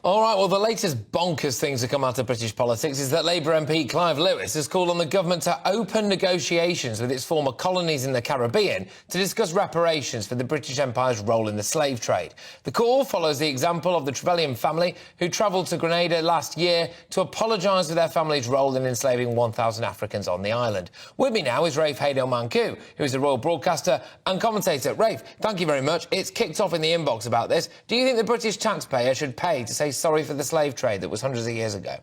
All right, well, the latest bonkers thing to come out of British politics is that Labour MP Clive Lewis has called on the government to open negotiations with its former colonies in the Caribbean to discuss reparations for the British Empire's role in the slave trade. The call follows the example of the Trevelyan family who travelled to Grenada last year to apologise for their family's role in enslaving 1,000 Africans on the island. With me now is Rafe Heydel-Mankoo, who is a royal broadcaster and commentator. Rafe, thank you very much. It's kicked off in the inbox about this. Do you think the British taxpayer should pay to say sorry for the slave trade that was hundreds of years ago?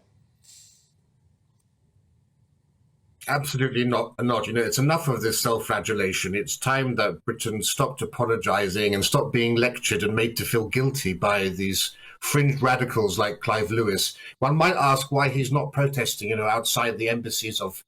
Absolutely not. You know, it's enough of this self-flagellation. It's time that Britain stopped apologising and stopped being lectured and made to feel guilty by these fringe radicals like Clive Lewis. One might ask why he's not protesting, you know, outside the embassies of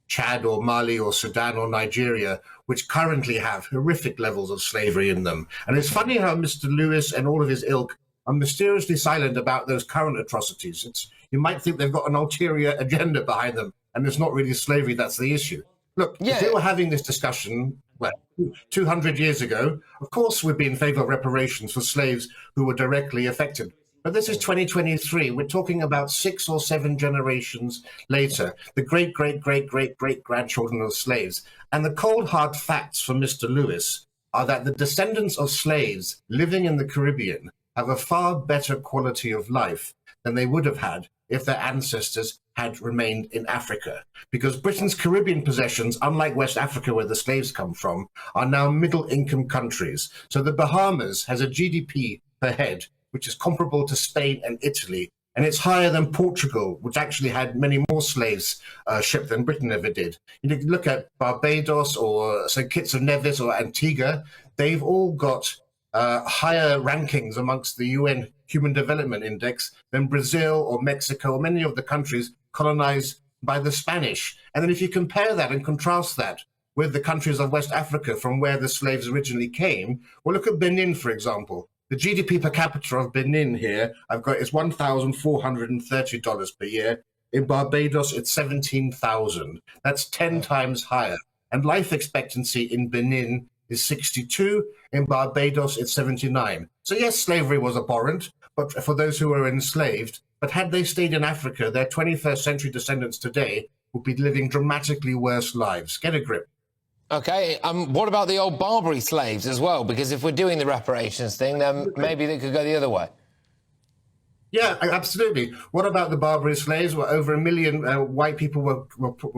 Chad or Mali or Sudan or Nigeria, which currently have horrific levels of slavery in them. And it's funny how Mr. Lewis and all of his ilk are mysteriously silent about those current atrocities. You might think they've got an ulterior agenda behind them, and it's not really slavery that's the issue. Look, if we were having this discussion, 200 years ago, of course we'd be in favour of reparations for slaves who were directly affected. But this is 2023. We're talking about 6 or 7 generations later, the great-great-great-great-great-grandchildren of slaves. And the cold, hard facts for Mr. Lewis are that the descendants of slaves living in the Caribbean have a far better quality of life than they would have had if their ancestors had remained in Africa. Because Britain's Caribbean possessions, unlike West Africa where the slaves come from, are now middle-income countries. So the Bahamas has a GDP per head which is comparable to Spain and Italy, and it's higher than Portugal, which actually had many more slaves shipped than Britain ever did. You know, look at Barbados or St. Kitts and Nevis or Antigua, they've all got higher rankings amongst the UN Human Development Index than Brazil or Mexico or many of the countries colonized by the Spanish. And then if you compare that and contrast that with the countries of West Africa from where the slaves originally came, well, look at Benin, for example. The GDP per capita of Benin here, I've got, is $1,430 per year. In Barbados, it's $17,000. That's 10 times higher. And life expectancy in Benin is 62. In Barbados, it's 79. So yes, slavery was abhorrent, but for those who were enslaved. But had they stayed in Africa, their 21st century descendants today would be living dramatically worse lives. Get a grip. OK, what about the old Barbary slaves as well? Because if we're doing the reparations thing, then maybe they could go the other way. Yeah, absolutely. What about the Barbary slaves? Well, over 1 million white people were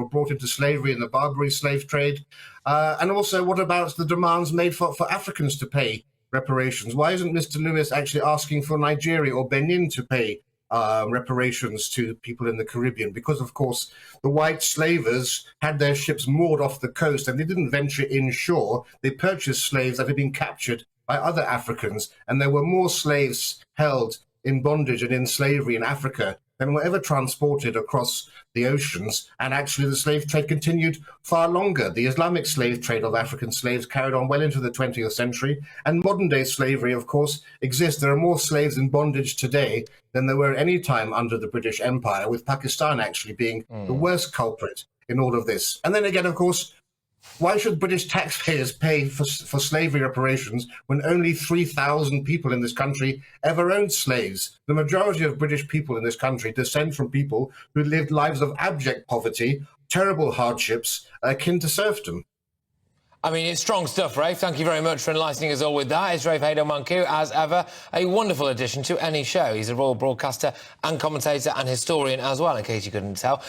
brought into slavery in the Barbary slave trade. And also, what about the demands made for Africans to pay reparations? Why isn't Mr. Lewis actually asking for Nigeria or Benin to pay reparations to people in the Caribbean? Because, of course, the white slavers had their ships moored off the coast and they didn't venture inshore. They purchased slaves that had been captured by other Africans, and there were more slaves held in bondage and in slavery in Africa than were ever transported across the oceans. And actually the slave trade continued far longer. The Islamic slave trade of African slaves carried on well into the 20th century. And modern day slavery, of course, exists. There are more slaves in bondage today than there were any time under the British Empire, with Pakistan actually being the worst culprit in all of this. And then again, of course, why should British taxpayers pay for slavery reparations when only 3,000 people in this country ever owned slaves? The majority of British people in this country descend from people who lived lives of abject poverty, terrible hardships, akin to serfdom. I mean, it's strong stuff, Rafe. Thank you very much for enlightening us all with that. It's Rafe Heydel-Mankoo, as ever, a wonderful addition to any show. He's a royal broadcaster and commentator and historian as well, in case you couldn't tell.